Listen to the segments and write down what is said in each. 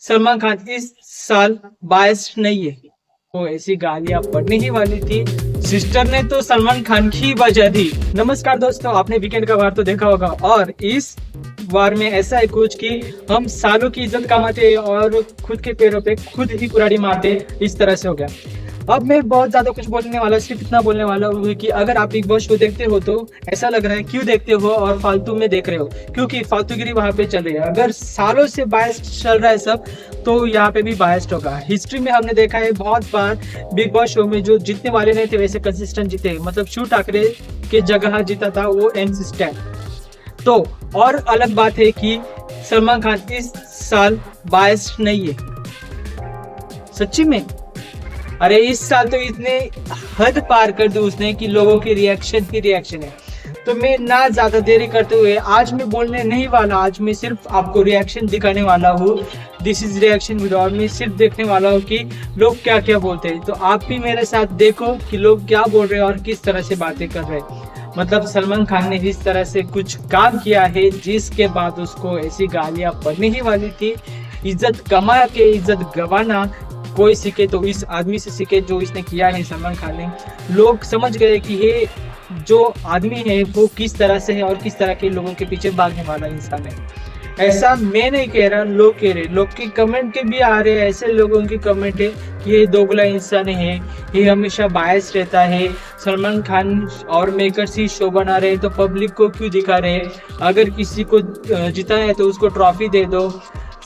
सलमान खान इस साल बायस्ड नहीं है। तो ऐसी गालियां पड़ने ही वाली थी। सिस्टर ने तो सलमान खान की बजा दी। नमस्कार दोस्तों, आपने वीकेंड का वार तो देखा होगा और इस वार में ऐसा है कुछ कि हम सालों की इज्जत कमाते और खुद के पैरों पे खुद ही कुल्हाड़ी मारते, इस तरह से हो गया। अब मैं बहुत ज्यादा कुछ बोलने वाला, सिर्फ इतना बोलने वाला हूँ कि अगर आप बिग बॉस शो देखते हो तो ऐसा लग रहा है क्यों देखते हो और फालतू में देख रहे हो, क्योंकि फालतूगिरी वहां पे चल रही है। अगर सालों से बायस्ड चल रहा है सब, तो यहाँ पे भी बायस्ड होगा। हिस्ट्री में हमने देखा है बहुत बार बिग बॉस शो में जो जीतने वाले नहीं थे वैसे कंसिस्टेंट जीते। मतलब शिव ठाकरे के जगह जीता था वो एनसिस्टेंट। तो और अलग बात है कि सलमान खान इस साल बायस्ड नहीं है सच्ची में। अरे इस साल तो इतने हद पार कर दी उसने कि लोगों की रिएक्शन है। तो मैं ना ज्यादा देरी करते हुए आज मैं बोलने नहीं वाला, आज मैं सिर्फ आपको रिएक्शन दिखाने वाला हूँ। दिस इज रिएक्शन वीडियो और मैं सिर्फ देखने वाला हूँ कि लोग क्या क्या बोलते हैं। तो आप भी मेरे साथ देखो कि लोग क्या बोल रहे हैं और किस तरह से बातें कर रहे हैं। मतलब सलमान खान ने इस तरह से कुछ काम किया है जिसके बाद उसको ऐसी गालियां पड़ने ही वाली थी। इज्जत कमा के इज्जत गंवाना कोई सीखे तो इस आदमी से सीखे जो इसने किया है सलमान खान ने। लोग समझ गए कि ये जो आदमी है वो किस तरह से है और किस तरह के लोगों के पीछे भागने वाला इंसान है। ऐसा मैं नहीं कह रहा, लोग कह रहे। लोग के कमेंट के भी आ रहे हैं, ऐसे लोगों की कमेंट है कि ये दोगला इंसान है, ये हमेशा बायस रहता है। सलमान खान और मेकर्स ही शो बना रहे तो पब्लिक को क्यों दिखा रहे? अगर किसी को जिताया है तो उसको ट्रॉफी दे दो।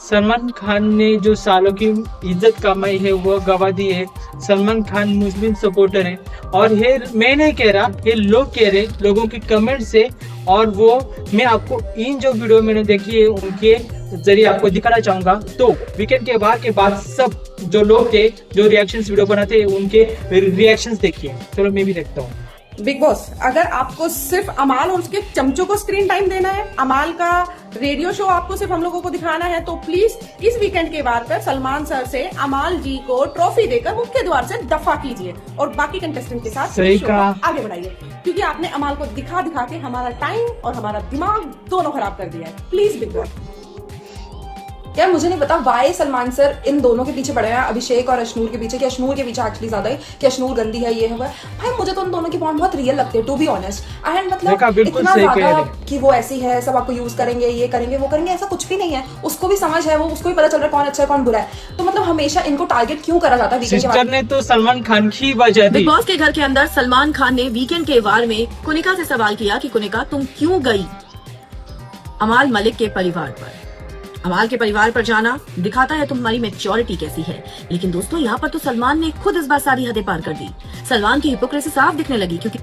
सलमान खान ने जो सालों की इज्जत कमाई है वो गवा दी है। सलमान खान मुस्लिम सपोर्टर है और ये मैं नहीं कह रहा, ये लोग कह रहे, लोगों के कमेंट से। और वो मैं आपको इन जो वीडियो मैंने देखी है उनके जरिए आपको दिखाना चाहूंगा। तो वीकेंड के बाद सब जो लोग थे जो रिएक्शंस वीडियो बनाते हैं उनके रिएक्शंस देखिए। चलो मैं भी देखता हूँ। बिग बॉस, अगर आपको सिर्फ अमाल और उसके चमचों को स्क्रीन टाइम देना है, अमाल का रेडियो शो आपको सिर्फ हम लोगों को दिखाना है, तो प्लीज इस वीकेंड के बाद पर सलमान सर से अमाल जी को ट्रॉफी देकर मुख्य द्वार से दफा कीजिए और बाकी कंटेस्टेंट के साथ सही शो को आगे बढ़ाइए, क्योंकि आपने अमाल को दिखा दिखा के हमारा टाइम और हमारा दिमाग दोनों खराब कर दिया है। Please big boss. यार मुझे नहीं पता वाई सलमान सर इन दोनों के पीछे पड़े हैं, अभिषेक और अशनूर के पीछे, कि अशनूर के पीछे एक्चुअली ज्यादा है कि अशनूर गंदी है, ये है वो। भाई मुझे तो उन दोनों की बॉन्ड बहुत रियल लगती है, टू बी ऑनेस्ट। एंड मतलब इतना ज्यादा कि वो ऐसी है, सब आपको यूज करेंगे, ये करेंगे वो करेंगे, ऐसा कुछ भी नहीं है। उसको भी समझ है, वो उसको भी पता चल रहा है कौन अच्छा है कौन बुरा है। तो मतलब हमेशा इनको टारगेट क्यों करा जाता है? सिस्टर ने तो सलमान खान की वजह दी। बिग बॉस के घर के अंदर सलमान खान ने वीकेंड के वार में कुनिका से सवाल किया कि कुनिका तुम क्यों गई अमाल मलिक के परिवार पर। अमाल के परिवार पर जाना दिखाता है तुम्हारी मैच्योरिटी कैसी है। लेकिन दोस्तों यहाँ पर तो सलमान ने खुद इस बार सारी हदें पार कर दी। सलमान की हिपोक्रेसी साफ दिखने लगी, क्योंकि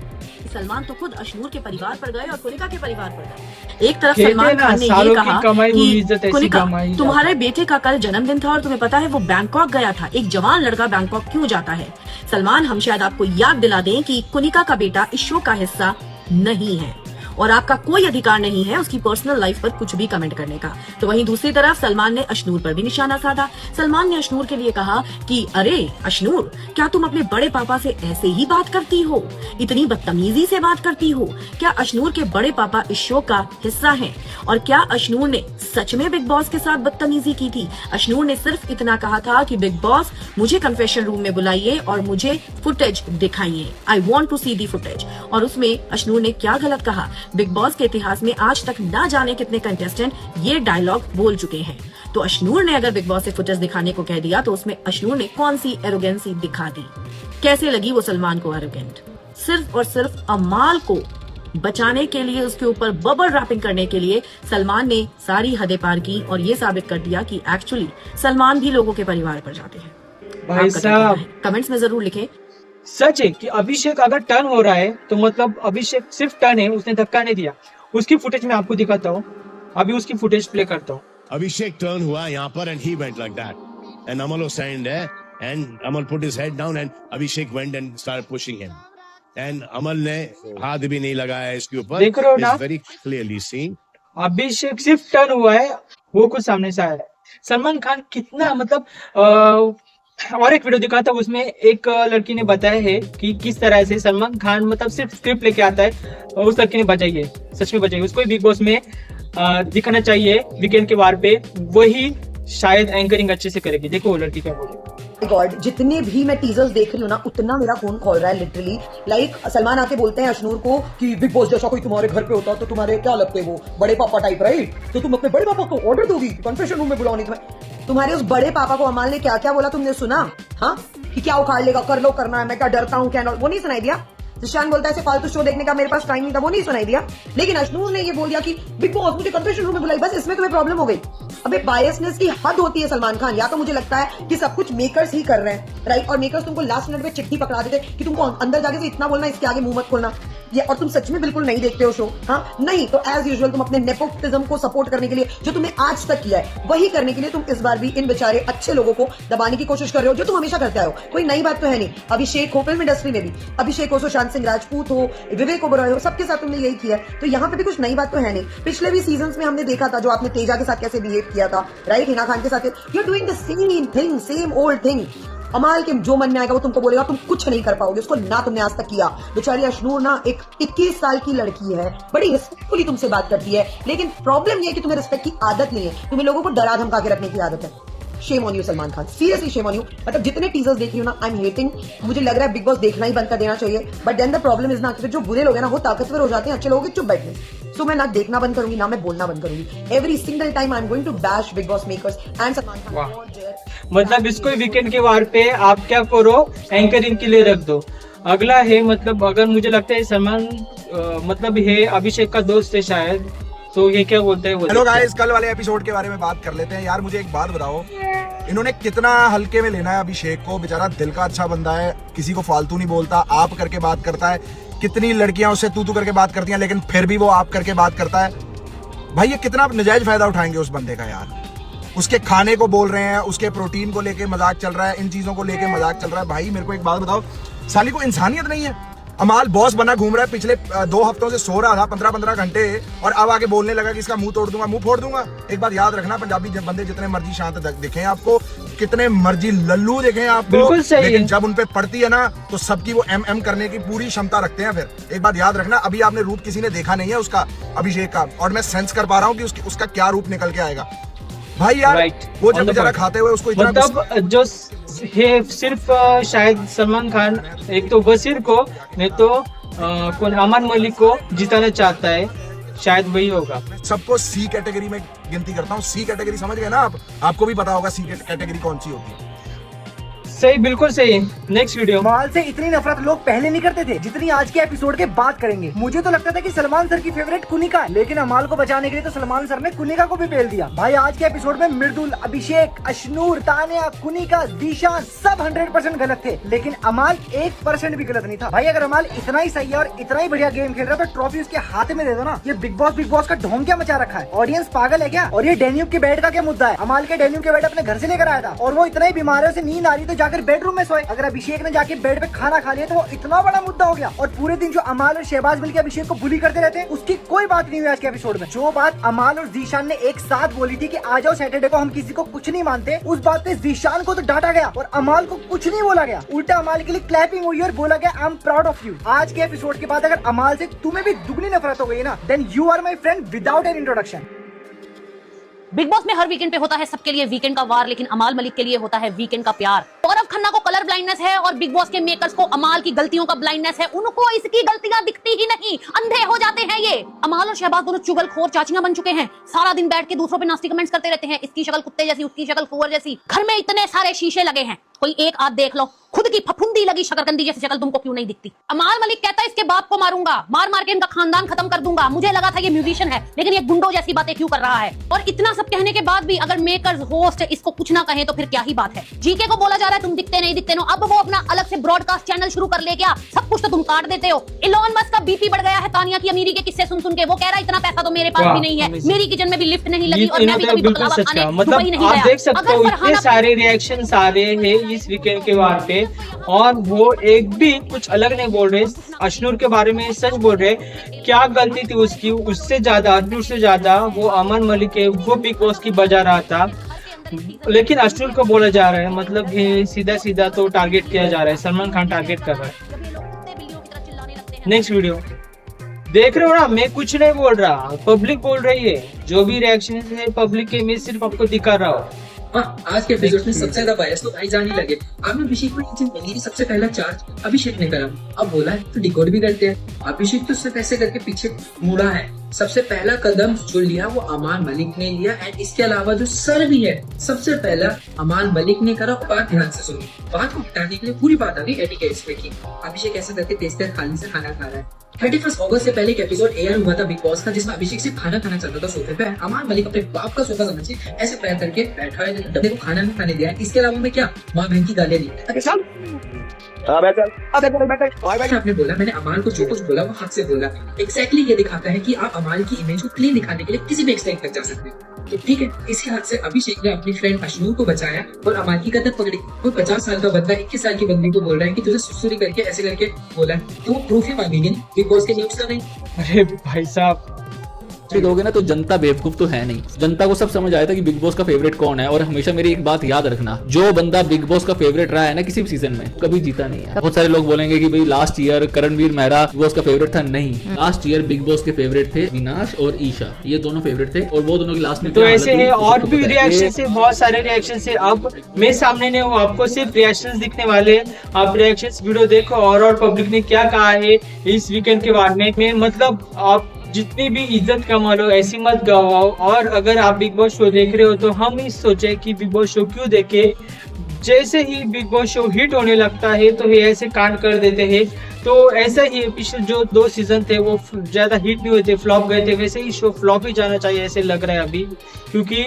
सलमान तो खुद अशनूर के परिवार पर गए और कुनिका के परिवार पर गए। एक तरफ सलमान खान ने ये कहा कि कुनिका तुम्हारे बेटे का कल जन्मदिन था और तुम्हें पता है वो बैंकॉक गया था। एक जवान लड़का बैंकॉक क्यों जाता है? सलमान, हम शायद आपको याद दिला दें कि कुनिका का बेटा इस शो का हिस्सा नहीं है और आपका कोई अधिकार नहीं है उसकी पर्सनल लाइफ पर कुछ भी कमेंट करने का। तो वहीं दूसरी तरफ सलमान ने अशनूर पर भी निशाना साधा। सलमान ने अशनूर के लिए कहा कि अरे अशनूर, क्या तुम अपने बड़े पापा से ऐसे ही बात करती हो? इतनी बदतमीजी से बात करती हो? क्या अशनूर के बड़े पापा इस शो का हिस्सा हैं? और क्या अशनूर ने सच में बिग बॉस के साथ बदतमीजी की थी? अशनूर ने सिर्फ इतना कहा था कि बिग बॉस मुझे कन्फेशन रूम में बुलाइए और मुझे फुटेज दिखाइए, I want to see the footage. और उसमें अशनूर ने क्या गलत कहा? बिग बॉस के इतिहास में आज तक ना जाने कितने कंटेस्टेंट ये डायलॉग बोल चुके हैं। तो अशनूर ने अगर बिग बॉस से फुटेज दिखाने को कह दिया तो उसमें अशनूर ने कौन सी एरोगेंसी दिखा दी? कैसे लगी वो सलमान को एरोगेंट? सिर्फ और सिर्फ अमाल को बचाने के लिए, उसके ऊपर बबल रैपिंग करने के लिए सलमान ने सारी हदें पार की और ये साबित कर दिया कि एक्चुअली सलमान भी लोगों के परिवार पर जाते हैं। भाई साहब कमेंट्स में जरूर लिखें। सच है कि अभिषेक अगर टर्न हो रहा है तो मतलब अभिषेक सिर्फ टर्न है, उसने धक्का नहीं दिया। उसकी फुटेज मैं आपको दिखाता हूँ, अभी उसकी फुटेज प्ले करता हूँ। अभिषेक टर्न हुआ यहाँ पर and he went like that and Amal was standing there and Amal put his head down and Abhishek went and started pushing him and Amal ने हाथ भी नहीं लगाया इसके ऊपर। देख रहे हो ना, very clearly seen अभिषेक सिर्फ टर्न हुआ है, वो कुछ सामने से आया है। सलमान खान कितना मतलब और एक वीडियो दिखा था, उसमें एक लड़की ने बताया है कि किस तरह से सलमान खान मतलब सिर्फ स्क्रिप्ट लेके आता है और उस लड़की ने बचाई है, सच में बचाई। उसको बिग बॉस में दिखाना चाहिए वीकेंड के वार पे। वही शायद एंकरिंग अच्छे से करेगी। देखो वो लड़की क्या बोलेगी। गॉड, जितने भी मैं टीजर्स देख रही हूँ ना, उतना मेरा खून खोल रहा है लिटरली। लाइक सलमान आके बोलते हैं अशनूर को कि बिग बॉस जैसा कोई तुम्हारे घर पे होता तो तुम्हारे क्या लगते वो बड़े पापा टाइप, राइट? तो तुम अपने बड़े पापा को ऑर्डर दोगी कन्फेशन रूम में बुलाओ तुम्हें। तुम्हारे उस बड़े पापा को अमाल ने क्या क्या बोला तुमने सुना? हाँ, कि क्या उखाड़ लेगा, कर लो, करना है, मैं क्या डरता हूँ क्या? वो नहीं सुनाई दिया? जिशान बोलता है ऐसे फालतू शो देखने का मेरे पास टाइम नहीं था, वो नहीं सुनाई दिया? लेकिन अशनूर ने ये बोल दिया कि बिग बॉस मुझे कन्फेशन रूम में बुलाई, बस इसमें तुम्हें प्रॉब्लम हो गई। अबे बायसनेस की हद होती है सलमान खान। या तो मुझे लगता है कि सब कुछ मेकर्स ही कर रहे हैं, राइट? और मेकर्स तुमको लास्ट मिनट में चिट्ठी पकड़ा देते कि तुमको अंदर जाके से इतना बोलना, इसके आगे मुंह मत खोलना, ये, और तुम सच में बिल्कुल नहीं देखते हो शो। हाँ, नहीं तो एज यूजुअल तुम अपने नेपोटिज्म को सपोर्ट करने के लिए जो तुमने आज तक किया है वही करने के लिए तुम इस बार भी इन बेचारे अच्छे लोगों को दबाने की कोशिश कर रहे हो, जो तुम हमेशा करते आए हो। कोई नई बात तो है नहीं। अभिषेक हो, फिल्म इंडस्ट्री में भी अभिषेक हो, सुशांत सिंह राजपूत हो, विवेक ओबरॉय हो, सबके साथ तुमने यही किया है। तो यहाँ पे भी कुछ नई बात तो है नहीं। पिछले भी सीजन में हमने देखा था जो आपने तेजा के साथ कैसे बिहेव किया था, राइट? हिना खान के साथ you are doing the same thing, same old thing. Amaal के जो मन में आएगा वो तुमको बोलेगा, तुम कुछ नहीं कर पाओगे उसको, ना तुमने आज तक किया। बेचारी अशनूर ना एक 21 साल की लड़की है, बड़ी रिस्पेक्टफुली तुमसे बात करती है, लेकिन प्रॉब्लम ये है कि तुम्हें रिस्पेक्ट की आदत नहीं है, तुम्हें लोगों को डरा धमका के रखने की आदत है। Shame on you Salman Khan, seriously shame on you. मतलब जितने टीजर्स देख रही हूँ ना, आई एम हेटिंग। मुझे लग रहा है बिग बॉस देखना ही बंद कर देना चाहिए। But then the problem is ना कि जो बुरे लोग हैं ना वो ताकतवर हो जाते हैं, अच्छे लोगों के चुप बैठने। सो मैं ना देखना बंद करूंगी ना मैं बोलना बंद करूंगी। Every single time I am going to bash Bigg Boss makers and Salman Khan. मतलब इसको वीकेंड के वार पे आप क्या करो, एंकरिंग के लिए रख दो। अगला है, मतलब अगर मुझे लगता है सलमान मतलब है अभिषेक का दोस्त है शायद, तो ये क्या बोलते हैं? हेलो गाइस, कल वाले एपिसोड के बारे में बात कर लेते हैं। यार मुझे एक बात बताओ, इन्होंने कितना हल्के में लेना है अभिषेक को? बेचारा दिल का अच्छा बंदा है, किसी को फालतू नहीं बोलता, आप करके बात करता है। कितनी लड़कियां उससे तू करके बात करती हैं, लेकिन फिर भी वो आप करके बात करता है। भाई ये कितना नजायज फायदा उठाएंगे उस बंदे का यार। उसके खाने को बोल रहे हैं, उसके प्रोटीन को लेके मजाक चल रहा है, इन चीजों को लेके मजाक चल रहा है। भाई मेरे को एक बात बताओ, साली को इंसानियत नहीं है? अमाल बॉस बना घूम रहा है, पिछले 2 हफ्तों से सो रहा था 15-15 घंटे, और अब आके बोलने लगा कि इसका मुंह तोड़ दूंगा, मुंह फोड़ दूंगा। एक बात याद रखना, पंजाबी बंदे जितने मर्जी शांत दिखें आपको, कितने मर्जी लल्लू दिखें आपको, लेकिन जब उनपे पड़ती है ना तो सबकी वो एम करने की पूरी क्षमता रखते हैं। फिर एक बात याद रखना, अभी आपने रूप किसी ने देखा नहीं है उसका, अभिषेक का, और मैं सेंस कर पा रहा हूँ कि उसका क्या रूप निकल के आएगा। भाई यार वो जब बेचारा खाते हुए उसको इतना, मतलब जो है सिर्फ शायद सलमान खान एक तो बशीर को, नहीं तो कौन अमन मलिक को जिताना चाहता है, शायद वही होगा। सबको सी कैटेगरी में गिनती करता हूँ। सी कैटेगरी समझ गए ना आप? आपको भी पता होगा सी कैटेगरी कौन सी होती है। सही, बिल्कुल सही। Next video. अमाल से इतनी नफरत लोग पहले नहीं करते थे जितनी आज के एपिसोड के बाद करेंगे। मुझे तो लगता था कि सलमान सर की फेवरेट कुनिका, लेकिन अमाल को बचाने के लिए तो सलमान सर ने कुनिका को भी पेल दिया। भाई आज के एपिसोड में मृदुल, अभिषेक, अशनूर, तानिया, कुनिका, दीशान सब 100% गलत थे, लेकिन अमाल 1% भी गलत नहीं था। भाई अगर अमाल इतना ही सही है और इतना ही बढ़िया गेम खेल रहा है तो ट्रॉफी उसके हाथ में दे दो ना। ये बिग बॉस का ढोंग क्या मचा रखा है? ऑडियंस पागल है क्या? और ये डेन्यूब के बेड का क्या मुद्दा है? अमाल के डेन्यूब के बेड अपने घर से लेकर आया था और वो इतना ही बीमार है, उसे नींद आ रही तो जाकर बेडरूम में सोए। अगर अभिषेक ने जाके बेड पे खाना खा लिया तो वो इतना बड़ा मुद्दा हो गया। और पूरे दिन जो अमाल और शहबाज मिलकर अभिषेक को बुली करते रहते हैं, उसकी कोई बात नहीं हुई आज के एपिसोड में। जो बात अमाल और जीशान ने एक साथ बोली थी कि आ जाओ सैटरडे को, हम किसी को कुछ नहीं मानते, उस बात पे जीशान को तो डांटा गया और अमाल को कुछ नहीं बोला गया। उल्टा अमाल के लिए क्लैपिंग हुई और बोला गया I am proud of you. आज के एपिसोड के बाद अगर अमाल से तुम्हें भी दुगनी नफरत हो गई ना, then you are my friend without an introduction. Bigg Boss में हर वीकेंड पे होता है सबके लिए वीकेंड का वार, लेकिन अमाल मलिक के लिए होता है वीकेंड का प्यार। गौरव खन्ना को कलर ब्लाइंडनेस है और बिग बॉस के मेकर्स को अमाल की गलतियों का ब्लाइंडनेस है। उनको इसकी गलतियां दिखती ही नहीं, अंधे हो जाते हैं ये। अमाल और शहबाज दोनों चुगलखोर चाचियां बन चुके हैं, सारा दिन बैठ के दूसरों पे नास्ती कमेंट्स करते रहते हैं, इसकी शक्ल कुत्ते जैसी, उसकी शक्ल कुंवर जैसी। घर में इतने सारे शीशे लगे हैं, कोई एक आध देख लो, खुद की फफूंदी लगी शकरकंदी जैसी शक्ल तुमको क्यों नहीं दिखती? अमाल मलिक कहता है इसके बाप को मारूंगा, मार मार के इनका खानदान खत्म कर दूंगा। मुझे लगा था ये म्यूजिशियन है, लेकिन ये गुंडों जैसी बातें क्यों कर रहा है? और इतना सब कहने के बाद भी अगर मेकर्स होस्ट इसको कुछ ना कहे तो फिर क्या ही बात है? जीके को बोला जा रहा है तुम दिखते नहीं दिखते नो, अब वो अपना अलग से ब्रॉडकास्ट चैनल शुरू कर ले क्या? सब कुछ तो तुम काट देते हो। इलॉन मस्क का बीपी बढ़ गया है तानिया की अमीरी के किस्से सुन सुन के। वो कह रहा है इतना पैसा तो मेरे पास भी नहीं है, मेरी किचन में भी लिफ्ट नहीं लगी और मैं भी कभी बकलावा खाने दुबई नहीं गया। आप देख सकते हो इतने सारे रिएक्शन आ रहे हैं इस वीकेंड के वार पे, और वो एक भी कुछ अलग नहीं बोल रहे। अशनूर के बारे में सच बोल रहे, क्या गलती थी उसकी? उससे ज्यादा, अशनूर से ज्यादा वो अमन मलिक है, वो बिग बॉस की बजा रहा था, लेकिन अशनूर को बोला जा रहा है। मतलब सीधा सीधा तो टारगेट किया जा रहा है, सलमान खान टारगेट कर रहा है। नेक्स्ट वीडियो देख रहे हो ना, मैं कुछ नहीं बोल रहा, पब्लिक बोल रही है। जो भी रिएक्शन है पब्लिक के, मैं सिर्फ आपको दिखा रहा हूँ। हाँ, आज के एपिसोड में सबसे ज्यादा बायस तो भाईजान ही लगे। आपने अभिषेक को नीचे मिलने की सबसे पहला चार्ज अभिषेक ने करा, अब बोला है तो डिकोड भी करते हैं। अभिषेक तो सिर्फ ऐसे करके पीछे मुड़ा है। सबसे पहला कदम जो लिया वो अमान मलिक ने लिया, एंड इसके अलावा जो सर भी है सबसे पहला अमान मलिक ने करा। बात ध्यान से सुनी, बात को हटाने के लिए पूरी बात आ गई एटिकेट्स पे की। अभिषेक ऐसे करके तेज तेज थाली से खाना खा रहा है। 31 अगस्त से पहले एक एपिसोड एयर हुआ था बिग बॉस का, जिसमें अभिषेक सिर्फ खाना खाना चाहता था सोफे पे। अमान मलिक अपने बाप का सोफा समझिए ऐसे पैर करके बैठा है, डब्बे को खाना नहीं खाने दिया है। इसके अलावा मैं क्या माँ बहन की गालियां दी। आपने बोला मैंने अमाल को जो कुछ बोला वो हक से बोला। एग्जैक्टली ये दिखाता है कि आप अमाल की इमेज को क्लीन दिखाने के लिए किसी भी एक्सटेंट तक जा सकते हैं। तो ठीक है, इसी हद से अभिषेक ने अपनी फ्रेंड अशनूर को बचाया और अमाल की कदर पकड़ी। वो 50 साल का बंदा 21 साल की बंदी को बोल रहा है कि तुझे सुसुरी करके ऐसे करके बोला, तो प्रूफ ही मांगेंगे बिग बॉस के न्यूज का नहीं। अरे भाई साहब, दोगे ना तो जनता बेवकूफ तो है नहीं। जनता को सब समझ आया था कि बिग बॉस का फेवरेट कौन है। और हमेशा मेरी एक बात याद रखना, जो बंदा बिग बॉस का फेवरेट रहा है ना किसी भी सीजन में, कभी जीता नहीं है। बहुत सारे लोग बोलेंगे कि भाई last year Karanveer Mehra Bigg Boss का फेवरेट था। नहीं, लास्ट ईयर बिग बॉस के फेवरेट थे विनाश और ईशा, ये दोनों फेवरेट थे और वो दोनों की लास्ट में तो ऐसे है। और भी रिएक्शन से बहुत सारे रिएक्शन से अब मेरे सामने ने वो आपको सिर्फ रिएक्शंस दिखने वाले हैं। आप रिएक्शंस वीडियो देखो और पब्लिक ने क्या कहा है इस वीकेंड के बारे में। मतलब आप जितनी भी इज्जत कमा लो ऐसी मत गवाओ। और अगर आप बिग बॉस शो देख रहे हो तो हम ही सोचे कि बिग बॉस शो क्यों देखे। जैसे ही बिग बॉस शो हिट होने लगता है तो ये ऐसे कांड कर देते हैं। तो ऐसा ही एपिसोड जो 2 सीजन थे वो ज्यादा हिट नहीं हुए थे, फ्लॉप गए थे, वैसे ही शो फ्लॉप ही जाना चाहिए ऐसे लग रहा है अभी, क्योंकि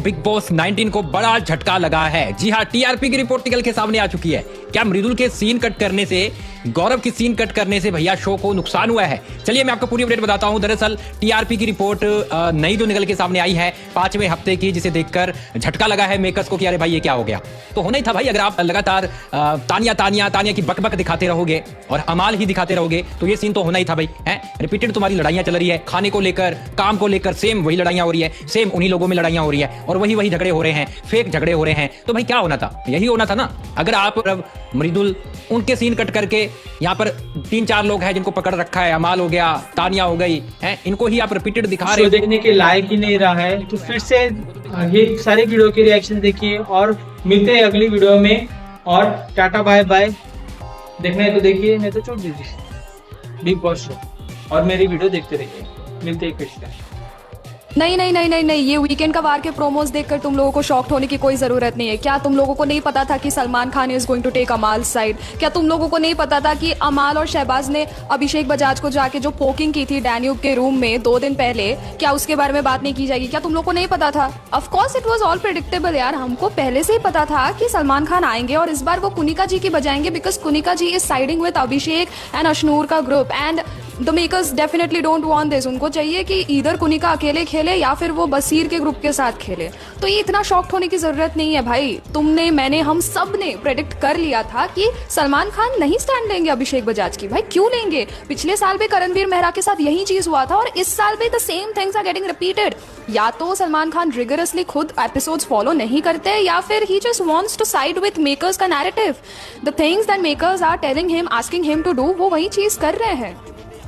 बिग बॉस 19 को बड़ा झटका लगा है। जी हाँ, टीआरपी की रिपोर्ट निकल के सामने आ चुकी है। क्या मृदुल के सीन कट करने से, गौरव की सीन कट करने से भैया शो को नुकसान हुआ है? चलिए मैं आपको पूरी अपडेट बताता हूं। दरअसल टीआरपी की रिपोर्ट नई जो निकल के सामने आई है 5वें हफ्ते की, जिसे देखकर झटका लगा है मेकर्स को कि अरे भाई ये क्या हो गया। तो होना ही था भाई, अगर आप लगातार तानिया की बक दिखाते रहोगे और अमाल ही दिखाते रहोगे तो ये सीन तो होना ही था भाई। हैं, रिपीटेड तुम्हारी लड़ाइयां चल रही है, खाने को लेकर, काम को लेकर, सेम वही लड़ाइयां हो रही है, सेम उन्हीं लोगों में लड़ाइयां हो रही है और वही झगड़े हो रहे हैं, फेक झगड़े हो रहे हैं। तो भाई क्या होना था? यही होना था ना। अगर आप मृदुल उनके सीन कट करके यहाँ पर 3-4 लोग हैं जिनको पकड़ रखा है, अमाल हो गया, तानिया हो गई हैं, इनको ही आप रिपीटेड दिखा रहे हो, देखने के लायक ही नहीं रहा है। तो फिर से ये सारे वीडियो के रिएक्शन देखिए और मिलते हैं अगली वीडियो में। और टाटा बाय बाय। देखना है तो देखिए, नहीं तो छोड़ दीजिए बिग बॉस शो और मेरी वीडियो देखते रहिए। मिलते हैं फिर से। नहीं, ये वीकेंड का वार के प्रोमोज देखकर तुम लोगों को शॉक्ड होने की कोई जरूरत नहीं है। क्या तुम लोगों को नहीं पता था कि Salman Khan is going to take Amaal side? क्या तुम लोगों को नहीं पता था कि अमाल और शहबाज ने अभिषेक बजाज को जाके जो पोकिंग की थी डैन्यूब के रूम में 2 दिन पहले, क्या उसके बारे में बात नहीं की जाएगी? क्या तुम लोगों को नहीं पता था? Of course it was all predictable यार, हमको पहले से ही पता था कि सलमान खान आएंगे और इस बार वो कुनिका जी की बजाएंगे, because Kunika ji is siding with Abhishek and Ashnoor का ग्रुप, and the makers definitely don't want this. उनको चाहिए कि इधर कुनिका अकेले खेले या फिर वो बसीर के ग्रुप के साथ खेले। तो ये इतना शॉक्ड होने की जरूरत नहीं है भाई। तुमने, मैंने, हम सब ने प्रेडिक्ट कर लिया था कि सलमान खान नहीं स्टैंड लेंगे अभिषेक बजाज की। भाई क्यों लेंगे? पिछले साल भी करणवीर मेहरा के साथ यही चीज हुआ था और इस साल भी the same things are getting repeated. या तो सलमान खान रिगरसली खुद एपिसोड्स फॉलो नहीं करते या फिर he just wants to side with makers का narrative. The things that makers are telling him, asking him to do, वो वही चीज कर रहे हैं।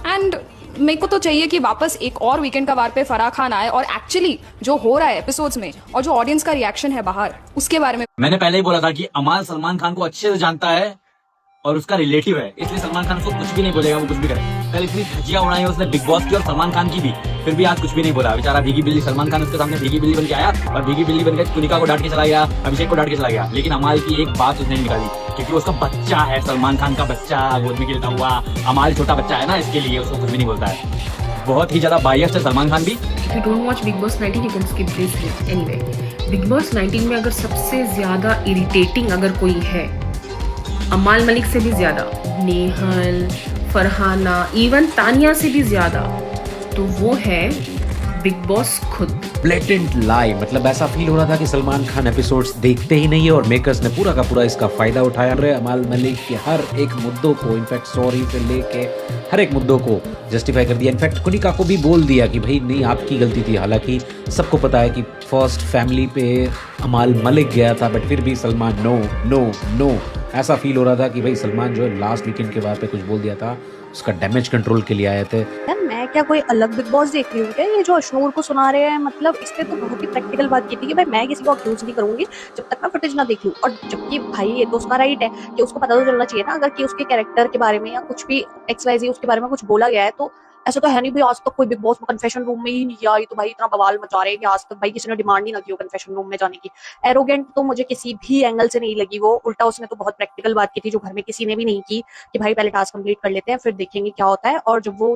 एंड मेरे को तो चाहिए कि वापस एक और वीकेंड का वार पे फराह खान आए और एक्चुअली जो हो रहा है एपिसोड्स में और जो ऑडियंस का रिएक्शन है बाहर, उसके बारे में। मैंने पहले ही बोला था कि अमाल सलमान खान को अच्छे से जानता है और उसका रिलेटिव है, इसलिए सलमान खान उसको कुछ भी नहीं बोलेगा, वो कुछ भी करे। कल इतनी धज्जियां उड़ाई उसने बिग बॉस की और सलमान खान की भी, फिर भी आज कुछ भी नहीं बोला। बेचारा भीगी बिल्ली सलमान खान उसके सामने भीगी बिल्ली बन के आया और भीगी बिल्ली बन के कुनिका को डांट के चला गया, अभिषेक को डांट के चला गया। लेकिन अमाल की एक बात उसने निकाली, क्योंकि उसका बच्चा है, सलमान खान का बच्चा, गोद में खेलता हुआ। अमाल छोटा बच्चा है ना, इसके लिए उसको कुछ भी नहीं बोलता है। बहुत ही ज्यादा बायस है सलमान खान भी। If you don't watch Big Boss 19, you can skip this video. Anyway, Big Boss 19 में अगर सबसे ज्यादा इरिटेटिंग अगर कोई है, अमाल मलिक से भी ज्यादा, नेहल, फरहाना, इवन तानिया से भी ज्यादा, तो वो है बिग बॉस खुद। ब्लेटेंट लाई, मतलब ऐसा फील हो रहा था कि सलमान खान एपिसोड्स देखते ही नहीं है और मेकर्स ने पूरा का पूरा इसका फायदा उठाया रहे। अमाल मलिक के हर एक मुद्दों को, इनफैक्ट सॉरी से लेके हर एक मुद्दों को जस्टिफाई कर दिया। इनफैक्ट कुनिका को भी बोल दिया कि भाई नहीं, आपकी गलती थी। हालांकि सबको पता है कि फर्स्ट फैमिली पे अमाल मलिक गया था, बट फिर भी सलमान नो नो नो, ऐसा फील हो रहा था कि भाई सलमान जो है लास्ट वीकेंड के बाद पे कुछ बोल दिया था। उसका डैमेज कंट्रोल के लिए आए थे। यार मैं क्या कोई अलग बिग बॉस देख रही हूँ क्या? ये जो अशनूर को सुना रहे हैं, मतलब इसने तो बहुत ही प्रैक्टिकल बात की थी कि भाई मैं किसी को अक्यूज नहीं करूंगी जब तक मैं फुटेज ना देख लूं। और जबकि भाई ये तो उसका राइट है कि उसको पता तो चलना चाहिए ना, अगर कि उसके कैरेक्टर के बारे में या कुछ भी XYZ उसके बारे में कुछ बोला गया है तो ऐसा तो है नहीं भाई आज तक कोई बिग बॉस में कन्फेशन रूम में ही नहीं गया। ये तो भाई इतना बवाल मचा रहे हैं कि आज तक भाई किसी ने डिमांड ही ना की हो कन्फेशन रूम में जाने की। एरोगेंट तो मुझे किसी भी एंगल से नहीं लगी वो, उल्टा उसने तो बहुत प्रैक्टिकल बात की थी जो घर में किसी ने भी नहीं की कि भाई पहले टास्क कंप्लीट कर लेते हैं फिर देखेंगे क्या होता है। और जब वो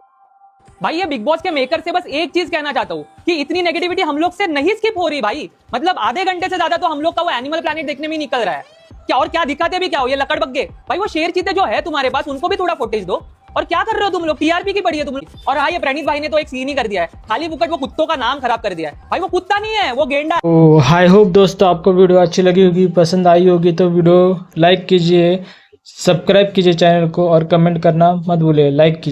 भाई ये बिग बॉस के मेकर से बस एक चीज कहना चाहता हूँ कि इतनी नेगेटिविटी हम लोग से नहीं स्किप हो रही भाई। मतलब आधे घंटे से ज्यादा तो हम लोग का वो एनिमल प्लैनेट देखने में निकल रहा है क्या, और क्या दिखाते भी क्या हो ये लकड़ बग्गे। भाई वो शेर चीते जो है तुम्हारे पास उनको भी थोड़ा फुटेज दो। और क्या कर रहे हो तुम लोग, टीआरपी की पड़ी है तुम लोग। और हाँ ये प्रणीत भाई ने तो एक सीन ही कर दिया है, खाली फुकट वो कुत्तों का नाम खराब कर दिया है। भाई वो कुत्ता नहीं है, वो गेंडा। आई होप दोस्तों आपको वीडियो अच्छी लगी होगी, पसंद आई होगी तो वीडियो लाइक कीजिए, सब्सक्राइब कीजिए चैनल को और कमेंट करना मत भूलिए, लाइक कीजिए।